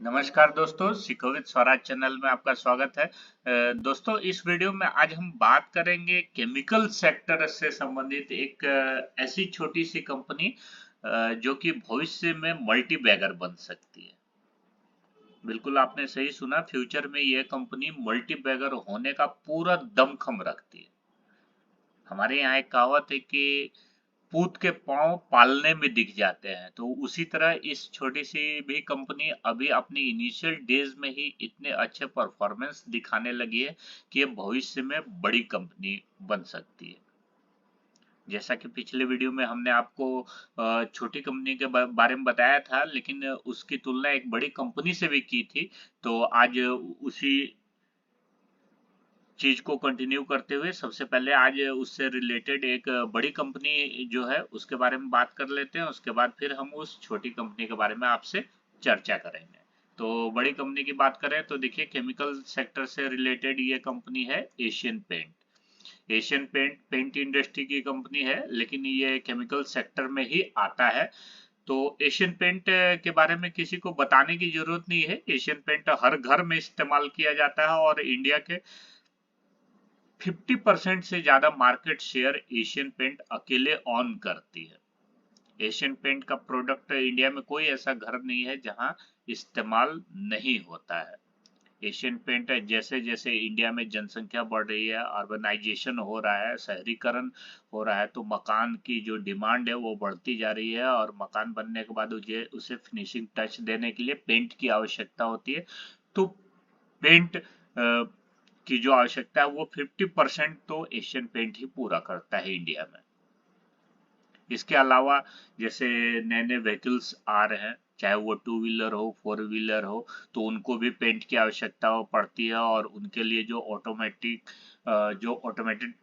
नमस्कार दोस्तों, सीखो विद स्वराज चैनल में आपका स्वागत है। दोस्तों, इस वीडियो में आज हम बात करेंगे केमिकल सेक्टर से संबंधित एक ऐसी छोटी सी कंपनी जो कि भविष्य में मल्टी बैगर बन सकती है। बिल्कुल आपने सही सुना, फ्यूचर में यह कंपनी मल्टी बैगर होने का पूरा दमखम रखती है। हमारे यहाँ एक कहावत है कि पूत के पांव पालने में दिख जाते हैं, तो उसी तरह इस छोटी सी भी कंपनी अभी अपनी इनिशियल डेज में ही इतने अच्छे परफॉर्मेंस दिखाने लगी है कि ये भविष्य में बड़ी कंपनी बन सकती है। जैसा कि पिछले वीडियो में हमने आपको छोटी कंपनी के बारे में बताया था, लेकिन उसकी तुलना एक बड़ी कंपनी से भी की थी। तो आज उसी चीज को कंटिन्यू करते हुए सबसे पहले आज उससे रिलेटेड एक बड़ी कंपनी जो है उसके बारे में बात कर लेते हैं। उसके बाद फिर हम उस छोटी कंपनी के बारे में आपसे चर्चा करेंगे। तो बड़ी कंपनी की बात करें तो देखिए, केमिकल सेक्टर से रिलेटेड ये कंपनी है Asian paint. Asian paint paint industry की कंपनी है, लेकिन ये केमिकल सेक्टर में ही आता है। तो एशियन पेंट के बारे में किसी को बताने की जरूरत नहीं है। एशियन पेंट हर घर में इस्तेमाल किया जाता है और इंडिया के 50% से ज्यादा मार्केट शेयर एशियन पेंट अकेले ऑन करती है। एशियन पेंट का प्रोडक्ट इंडिया में कोई ऐसा घर नहीं है जहां इस्तेमाल नहीं होता है। एशियन पेंट जैसे जैसे इंडिया में जनसंख्या बढ़ रही है, अर्बनाइजेशन हो रहा है, शहरीकरण हो रहा है, तो मकान की जो डिमांड है वो बढ़ती जा रही है और मकान बनने के बाद उसे फिनिशिंग टच देने के लिए पेंट की आवश्यकता होती है। तो पेंट की जो आवश्यकता है वो 50% तो एशियन पेंट ही पूरा करता है इंडिया में। इसके अलावा जैसे नए नए व्हीकल्स आ रहे हैं, चाहे वो टू व्हीलर हो, फोर व्हीलर हो, तो उनको भी पेंट की आवश्यकता पड़ती है और उनके लिए जो ऑटोमेटेड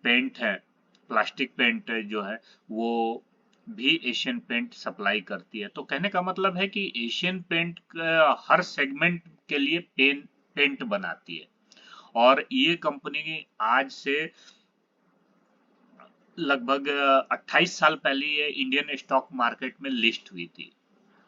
पेंट है, प्लास्टिक पेंट जो है, वो भी एशियन पेंट सप्लाई करती है। तो कहने का मतलब है कि एशियन पेंट हर सेगमेंट के लिए पेंट बनाती है। और ये कंपनी आज से लगभग 28 साल पहले ये इंडियन स्टॉक मार्केट में लिस्ट हुई थी।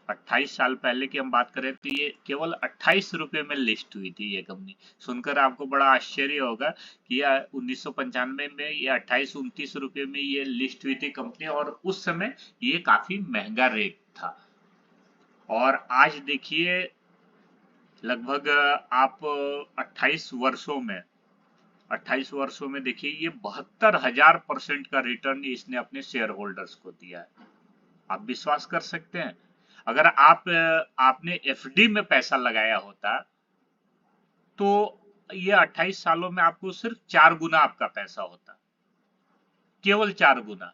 28 साल पहले की हम बात करें तो ये केवल 28 रुपए में लिस्ट हुई थी ये कंपनी। सुनकर आपको बड़ा आश्चर्य होगा कि यह 1995 में ये 28-29 रुपए में ये लिस्ट हुई थी कंपनी, और उस समय ये काफी महंगा रेट था। और आज देखिए, लगभग आप 28 वर्षों में 28 वर्षों में देखिए, ये 72,000% का रिटर्न इसने अपने शेयर होल्डर्स को दिया है। आप विश्वास कर सकते हैं? अगर आपने एफडी में पैसा लगाया होता तो ये 28 सालों में आपको सिर्फ 4 गुना आपका पैसा होता, केवल 4 गुना।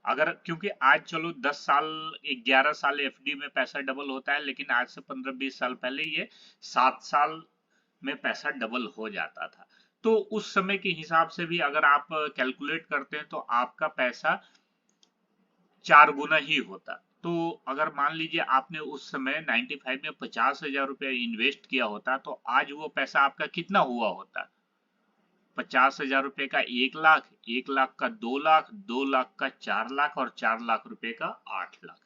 अगर क्योंकि आज चलो 10 साल 11 साल एफडी में पैसा डबल होता है, लेकिन आज से 15-20 साल पहले ये 7 साल में पैसा डबल हो जाता था। तो उस समय के हिसाब से भी अगर आप कैलकुलेट करते हैं तो आपका पैसा 4 गुना ही होता। तो अगर मान लीजिए आपने उस समय 95 में 50,000 रुपया इन्वेस्ट किया होता, तो आज वो पैसा आपका कितना हुआ होता? 50,000 रुपए का 1 लाख, 1 लाख का 2 लाख, 2 लाख का 4 लाख और 4 लाख रुपए का 8 लाख।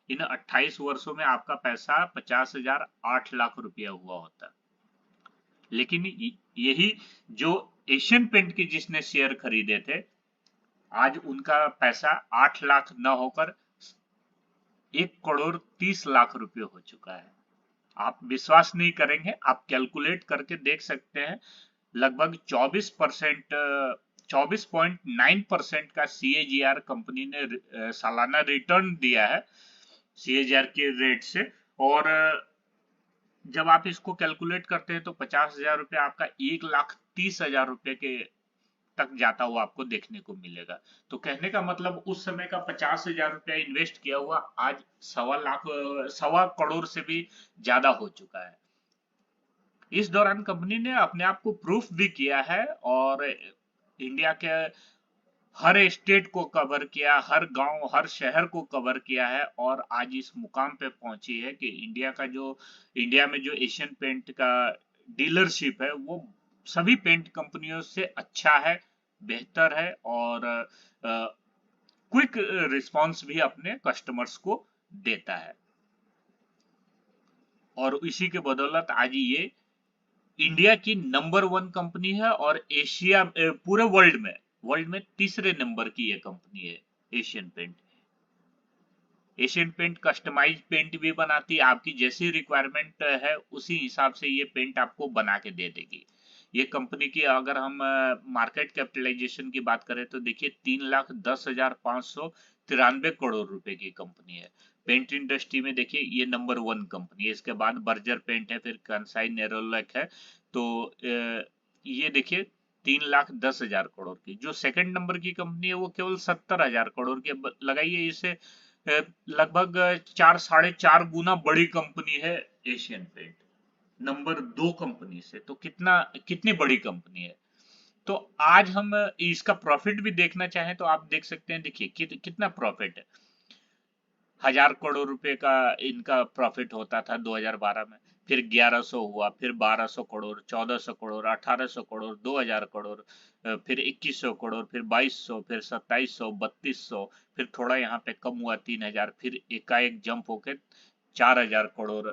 इन 28 वर्षों में आपका पैसा 50,000 8 लाख रुपया हुआ होता। लेकिन यही जो एशियन पेंट के जिसने शेयर खरीदे थे, आज उनका पैसा 8 लाख न होकर 1,30,00,000 रुपये हो चुका है। आप विश्वास नहीं करेंगे, आप कैलकुलेट करके देख सकते हैं। लगभग 24.9% का सीएजीआर कंपनी ने सालाना रिटर्न दिया है सीएजीआर के रेट से। और जब आप इसको कैलकुलेट करते हैं तो 50,000 रुपये आपका 1,30,000 रुपये के तक जाता हुआ आपको देखने को मिलेगा। तो कहने का मतलब, उस समय का 50,000 रुपया इन्वेस्ट किया हुआ आज 1.25 लाख 1.25 करोड़ से भी ज्यादा हो चुका है। इस दौरान कंपनी ने अपने आप को प्रूफ भी किया है और इंडिया के हर स्टेट को कवर किया, हर गांव हर शहर को कवर किया है, और आज इस मुकाम पे पहुंची है कि इंडिया में जो एशियन पेंट का डीलरशिप है वो सभी पेंट कंपनियों से अच्छा है, बेहतर है, और क्विक रिस्पांस भी अपने कस्टमर्स को देता है। और इसी के बदौलत आज ये इंडिया की नंबर 1 कंपनी है और एशिया पूरे वर्ल्ड में तीसरे नंबर की ये कंपनी है Asian paint. Asian paint customise paint भी बनाती है, आपकी जैसी रिक्वायरमेंट है उसी हिसाब से ये पेंट आपको बना के दे देगी। ये कंपनी की अगर हम मार्केट कैपिटलाइजेशन की बात करें तो देखिए 3,10,593 करोड़ रुपए की कंपनी है। पेंट इंडस्ट्री में देखिए ये नंबर 1 कंपनी है। इसके बाद बर्जर पेंट है, फिर कंसाई नेरोलैक है। तो ये देखिए 3,10,000 करोड़ की। जो सेकंड नंबर की कंपनी है वो केवल 70,000 करोड़ की। लगाइए इसे लगभग 4 साढ़े 4 गुना बड़ी कंपनी है एशियन पेंट नंबर 2 कंपनी से। तो कितनी बड़ी कंपनी है। तो आज हम इसका प्रॉफिट भी देखना चाहें तो आप देख सकते हैं। देखिए कितना प्रॉफिट है। 1,000 करोड़ रुपए का इनका प्रॉफिट होता था 2012 में, फिर 1100 हुआ, फिर 1200 करोड़, 1400 करोड़, 1800 करोड़, 2000 करोड़, फिर 2100 करोड़, फिर 2200, फिर 2700, 3200, फिर थोड़ा यहाँ पे कम हुआ 3000, फिर एकाएक जंप होके 4000 करोड़।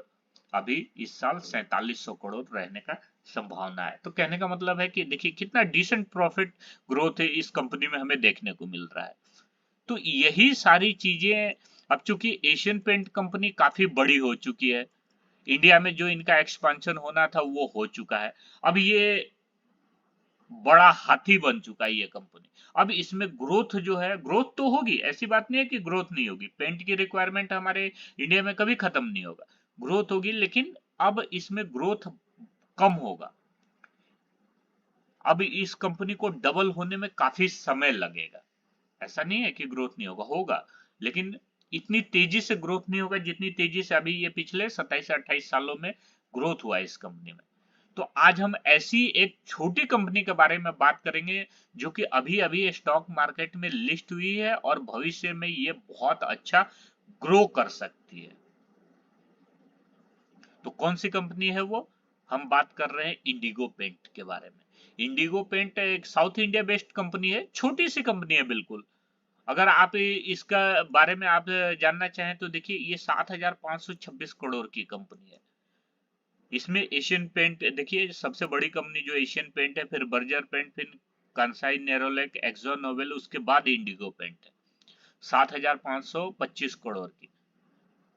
अभी इस साल 4700 करोड़ रहने का संभावना है। तो कहने का मतलब है कि देखिए कितना डिसेंट प्रॉफिट ग्रोथ है इस कंपनी में हमें देखने को मिल रहा है। तो यही सारी चीजें, अब चूंकि एशियन पेंट कंपनी काफी बड़ी हो चुकी है, इंडिया में जो इनका एक्सपेंशन होना था वो हो चुका है। अब ये बड़ा हाथी बन चुका है ये कंपनी। अब इसमें ग्रोथ जो है, ग्रोथ तो होगी, ऐसी बात नहीं है कि ग्रोथ नहीं होगी। पेंट की रिक्वायरमेंट हमारे इंडिया में कभी खत्म नहीं होगा, ग्रोथ होगी, लेकिन अब इसमें ग्रोथ कम होगा। अब इस कंपनी को डबल होने में काफी समय लगेगा। ऐसा नहीं है कि ग्रोथ नहीं होगा, होगा, लेकिन इतनी तेजी से ग्रोथ नहीं होगा जितनी तेजी से अभी ये पिछले 27 से 28 सालों में ग्रोथ हुआ है इस कंपनी में। तो आज हम ऐसी एक छोटी कंपनी के बारे में बात करेंगे जो कि अभी अभी स्टॉक मार्केट में लिस्ट हुई है और भविष्य में ये बहुत अच्छा ग्रो कर सकती है। तो कौन सी कंपनी है वो? हम बात कर रहे हैं इंडिगो पेंट के बारे में। इंडिगो पेंट एक साउथ इंडिया बेस्ड कंपनी है, छोटी सी कंपनी है बिल्कुल। अगर आप इसका बारे में आप जानना चाहें तो देखिए ये 7,526 करोड़ की कंपनी है। इसमें एशियन पेंट देखिए सबसे बड़ी कंपनी जो एशियन पेंट है, फिर बर्जर पेंट, फिर कांसाई नेरोलैक, एक्सो नोबेल, उसके बाद इंडिगो पेंट है। 7,525 करोड़ की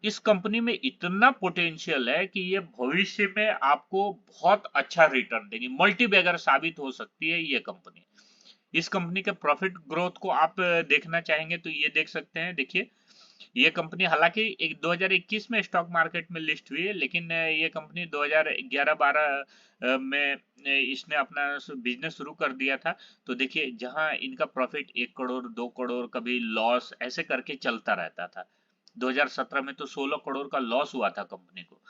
इस कंपनी में इतना पोटेंशियल है कि ये भविष्य में आपको बहुत अच्छा रिटर्न देगी, मल्टी बैगर साबित हो सकती है ये कंपनी। इस कंपनी के प्रॉफिट ग्रोथ को आप देखना चाहेंगे तो ये देख सकते हैं। देखिए ये कंपनी हालांकि 2021 में स्टॉक मार्केट में लिस्ट हुई है, लेकिन ये कंपनी 2011-12 में इसने अपना बिजनेस शुरू कर दिया था। तो देखिए जहां इनका प्रॉफिट 1 करोड़ 2 करोड़ कभी लॉस ऐसे करके चलता रहता था। 2017 में तो 16 करोड़ का लॉस हुआ था कंपनी को।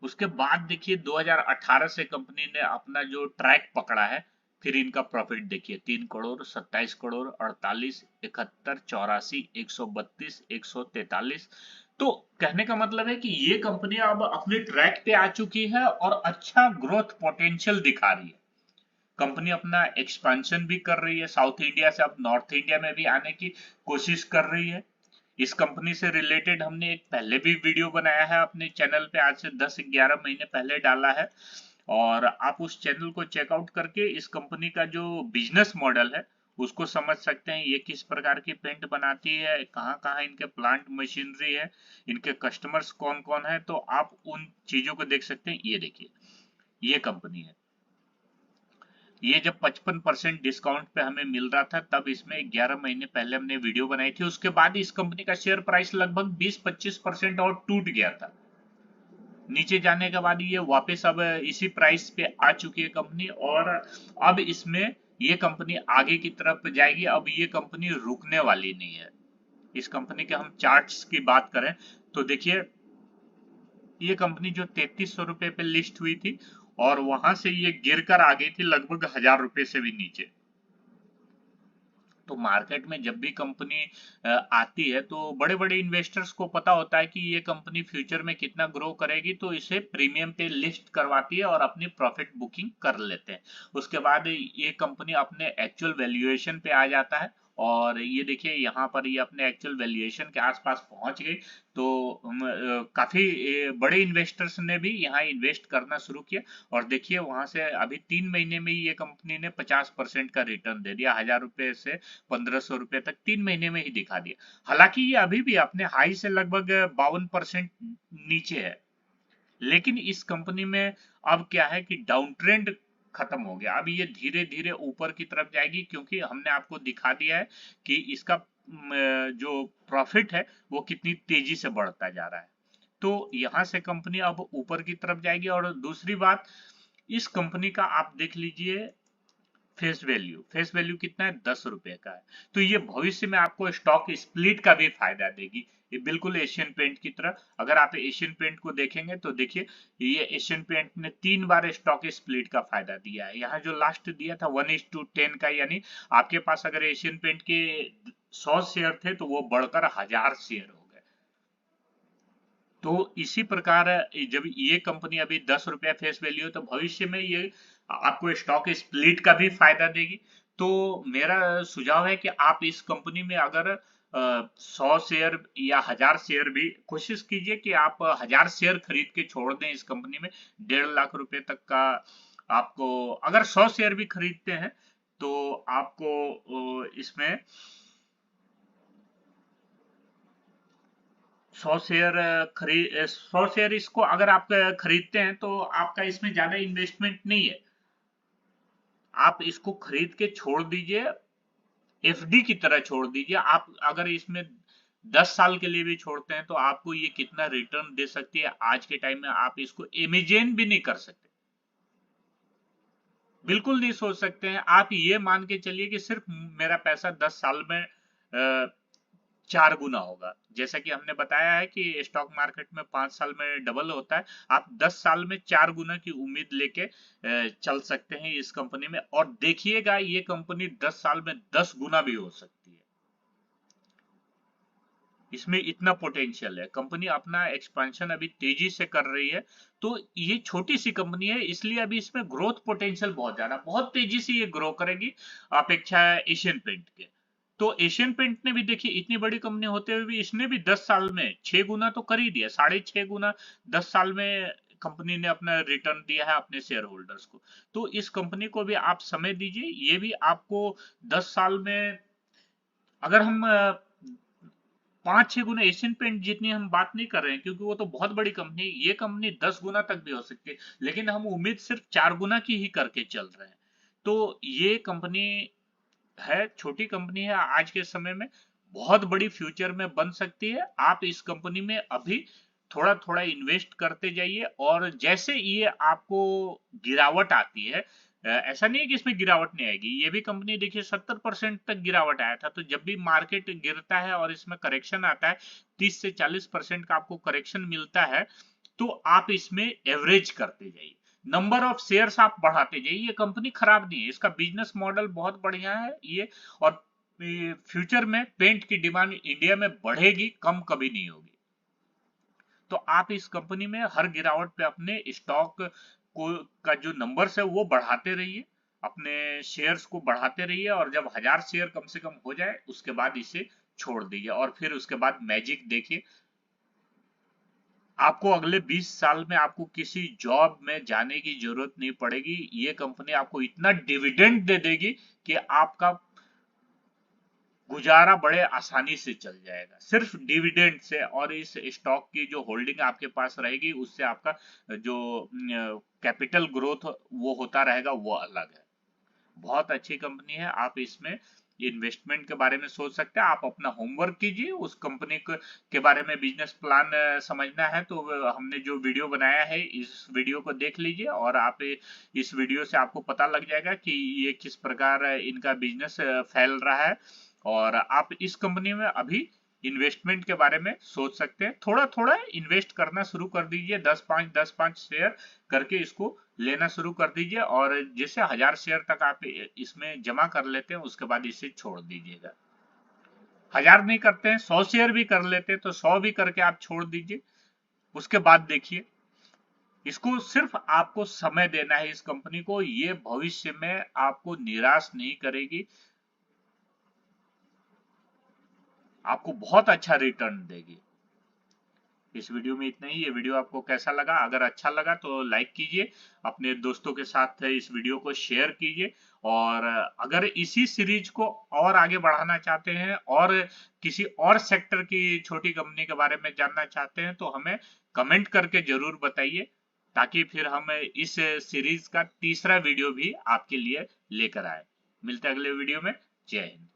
उसके बाद देखिए 2018 से कंपनी ने अपना जो ट्रैक पकड़ा है, फिर इनका प्रॉफिट देखिए 3 करोड़ 27 करोड़ 48 71 84 132 143। तो कहने का मतलब है कि ये कंपनी अब अपने ट्रैक पे आ चुकी है और अच्छा ग्रोथ पोटेंशियल दिखा रही है। कंपनी अपना एक्सपेंशन भी कर रही है, साउथ इंडिया से अब नॉर्थ इंडिया में भी आने की कोशिश कर रही है। इस कंपनी से रिलेटेड हमने एक पहले भी वीडियो बनाया है अपने चैनल पे, आज से 10-11 महीने पहले डाला है, और आप उस चैनल को चेकआउट करके इस कंपनी का जो बिजनेस मॉडल है उसको समझ सकते हैं। ये किस प्रकार की पेंट बनाती है, कहाँ कहाँ इनके प्लांट मशीनरी है, इनके कस्टमर्स कौन कौन है, तो आप उन चीजों को देख सकते हैं। ये देखिए ये कंपनी है, ये जब 55% डिस्काउंट पे हमें मिल रहा था तब इसमें 11 महीने पहले हमने वीडियो बनाई थी। उसके बाद इस कंपनी का शेयर प्राइस लगभग 20-25% और टूट गया था। नीचे जाने के बाद ये वापस अब इसी प्राइस पे आ चुकी है कंपनी, और अब इसमें ये कंपनी आगे की तरफ जाएगी। अब ये कंपनी रुकने वाली नहीं है। इस कंपनी के हम चार्ट्स की बात करें तो देखिए ये कंपनी जो 3300 रुपए पे लिस्ट हुई थी और वहां से ये गिरकर आ गई थी लगभग 1000 रुपए से भी नीचे। तो मार्केट में जब भी कंपनी आती है तो बड़े बड़े इन्वेस्टर्स को पता होता है कि ये कंपनी फ्यूचर में कितना ग्रो करेगी, तो इसे प्रीमियम पे लिस्ट करवाती है और अपनी प्रॉफिट बुकिंग कर लेते हैं। उसके बाद ये कंपनी अपने एक्चुअल वैल्यूएशन पे आ जाता है और ये देखिए यहाँ पर ये अपने एक्चुअल वैल्यूएशन के आसपास पहुंच गई। तो काफी बड़े इन्वेस्टर्स ने भी यहाँ इन्वेस्ट करना शुरू किया और देखिए वहां से अभी 3 महीने में ये कंपनी ने 50% का रिटर्न दे दिया, 1000 रुपए से 1500 रुपए तक 3 महीने में ही दिखा दिया। हालांकि ये अभी भी अपने हाई से लगभग 52% नीचे है, लेकिन इस कंपनी में अब क्या है कि डाउन ट्रेंड खत्म हो गया। अब ये धीरे धीरे ऊपर की तरफ जाएगी, क्योंकि हमने आपको दिखा दिया है कि इसका जो प्रॉफिट है वो कितनी तेजी से बढ़ता जा रहा है। तो यहां से कंपनी अब ऊपर की तरफ जाएगी। और दूसरी बात, इस कंपनी का आप देख लीजिए फेस वैल्यू कितना है, 10 रुपए का है। तो ये भविष्य में आपको स्टॉक स्प्लिट का भी फायदा देगी। ये बिल्कुल एशियन पेंट की तरह, अगर आप एशियन पेंट को देखेंगे तो देखिए ये एशियन पेंट ने 3 बार स्टॉक स्प्लिट का फायदा दिया है। यहाँ जो लास्ट दिया था 1:10 का, यानी आपके पास अगर एशियन पेंट के 100 शेयर थे तो वो बढ़कर 1000 शेयर हो गए। तो इसी प्रकार जब ये कंपनी अभी 10 रुपया फेस वैल्यू है, तो भविष्य में ये आपको स्टॉक स्प्लिट का भी फायदा देगी। तो मेरा सुझाव है कि आप इस कंपनी में अगर 100 शेयर या 1000 शेयर भी कोशिश कीजिए कि आप 1000 शेयर खरीद के छोड़ दें इस कंपनी में। 1.5 लाख रुपए तक का आपको, अगर 100 शेयर भी खरीदते हैं तो आपको इसमें 100 शेयर इसको अगर आप खरीदते हैं तो आपका इसमें ज्यादा इन्वेस्टमेंट नहीं है। आप इसको खरीद के छोड़ दीजिए, एफडी की तरह छोड़ दीजिए। आप अगर इसमें 10 साल के लिए भी छोड़ते हैं तो आपको ये कितना रिटर्न दे सकती है, आज के टाइम में आप इसको इमेजिन भी नहीं कर सकते, बिल्कुल नहीं सोच सकते हैं। आप ये मान के चलिए कि सिर्फ मेरा पैसा 10 साल में 4 गुना होगा। जैसा कि हमने बताया है कि स्टॉक मार्केट में 5 साल में डबल होता है, आप 10 साल में 4 गुना की उम्मीद लेके चल सकते हैं इस कंपनी में। और देखिएगा ये कंपनी 10 साल में 10 गुना भी हो सकती है। इसमें इतना पोटेंशियल है, कंपनी अपना एक्सपेंशन अभी तेजी से कर रही है। तो ये छोटी सी कंपनी है, इसलिए अभी इसमें ग्रोथ पोटेंशियल बहुत ज्यादा, बहुत तेजी से ये ग्रो करेगी अपेक्षा एशियन पेंट के। तो एशियन पेंट ने भी देखिए इतनी बड़ी कंपनी होते हुए भी इसने भी 10 साल में 6 गुना तो कर ही दिया, 6.5 गुना 10 साल में कंपनी ने अपना रिटर्न दिया है अपने शेयर होल्डर्स को। तो इस कंपनी को भी आप समय दीजिए, ये भी आपको 10 साल में, अगर हम 5-6 गुना एशियन पेंट जितनी हम बात नहीं कर रहे हैं, क्योंकि वो तो बहुत बड़ी कंपनी है, ये कंपनी 10 गुना तक भी हो सकती है, लेकिन हम उम्मीद सिर्फ 4 गुना की ही करके चल रहे हैं। तो ये कंपनी है, छोटी कंपनी है, आज के समय में बहुत बड़ी फ्यूचर में बन सकती है। आप इस कंपनी में अभी थोड़ा थोड़ा इन्वेस्ट करते जाइए, और जैसे ये आपको गिरावट आती है, ऐसा नहीं है कि इसमें गिरावट नहीं आएगी, ये भी कंपनी देखिए 70% तक गिरावट आया था। तो जब भी मार्केट गिरता है और इसमें करेक्शन आता है, 30 से 40% का आपको करेक्शन मिलता है, तो आप इसमें एवरेज करते जाइए, नंबर ऑफ शेयर्स आप बढ़ाते जाइए। ये कंपनी खराब नहीं है, इसका बिजनेस मॉडल बहुत बढ़िया है ये। और फ्यूचर में पेंट की डिमांड इंडिया में बढ़ेगी, कम कभी नहीं होगी। तो आप इस कंपनी में हर गिरावट पे अपने स्टॉक को का जो नंबर्स है वो बढ़ाते रहिए, अपने शेयर्स को बढ़ाते रहिए, और जब 1000 शेयर कम से कम हो जाए उसके बाद इसे छोड़ दीजिए, और फिर उसके बाद मैजिक देखिए। आपको अगले 20 साल में आपको किसी जॉब में जाने की जरूरत नहीं पड़ेगी। ये कंपनी आपको इतना डिविडेंड दे देगी कि आपका गुजारा बड़े आसानी से चल जाएगा, सिर्फ डिविडेंड से। और इस स्टॉक की जो होल्डिंग आपके पास रहेगी उससे आपका जो कैपिटल ग्रोथ वो होता रहेगा, वो अलग है। बहुत अच्छी कंपनी है, आप इसमें इन्वेस्टमेंट के बारे में सोच सकते हैं। आप अपना होमवर्क कीजिए, उस कंपनी के बारे में बिजनेस प्लान समझना है तो हमने जो वीडियो बनाया है इस वीडियो को देख लीजिए, और आप इस वीडियो से आपको पता लग जाएगा कि ये किस प्रकार इनका बिजनेस फैल रहा है। और आप इस कंपनी में अभी इन्वेस्टमेंट के बारे में सोच सकते हैं। थोड़ा थोड़ा इन्वेस्ट करना शुरू कर दीजिए, 10-5 शेयर करके इसको लेना शुरू कर दीजिए, और जैसे 1000 शेयर तक आप इसमें जमा कर लेते हैं उसके बाद इसे छोड़ दीजिएगा। 1000 नहीं करते हैं, 100 शेयर भी कर लेते हैं तो 100 भी करके आप छोड़ दीजिए। उसके बाद देखिए, इसको सिर्फ आपको समय देना है इस कंपनी को, ये भविष्य में आपको निराश नहीं करेगी। आपको बहुत अच्छा रिटर्न देगी। इस वीडियो में इतना ही। ये वीडियो आपको कैसा लगा? अगर अच्छा लगा तो लाइक कीजिए, अपने दोस्तों के साथ इस वीडियो को शेयर कीजिए, और अगर इसी सीरीज को और आगे बढ़ाना चाहते हैं और किसी और सेक्टर की छोटी कंपनी के बारे में जानना चाहते हैं तो हमें कमेंट करके जरूर बताइए, ताकि फिर हम इस सीरीज का तीसरा वीडियो भी आपके लिए लेकर आए। मिलते हैं अगले वीडियो में। जय हिंद।